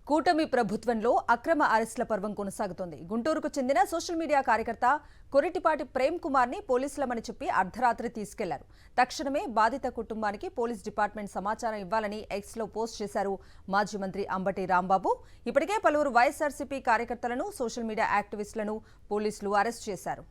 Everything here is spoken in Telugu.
కూటమి ప్రభుత్వంలో అక్రమ అరెస్టుల పర్వం కొనసాగుతోంది. గుంటూరుకు చెందిన సోషల్ మీడియా కార్యకర్త కొరిటిపాటి ప్రేమ్ కుమార్ ని పోలీసులమని చెప్పి అర్ధరాత్రి తీసుకెళ్లారు. తక్షణమే బాధిత కుటుంబానికి పోలీస్ డిపార్ట్మెంట్ సమాచారం ఇవ్వాలని ఎక్స్ లో పోస్ట్ చేశారు మాజీ మంత్రి అంబటి రాంబాబు. ఇప్పటికే పలువురు వైఎస్ఆర్సీపీ కార్యకర్తలను, సోషల్ మీడియా యాక్టివిస్టులను పోలీసులు అరెస్ట్ చేశారు.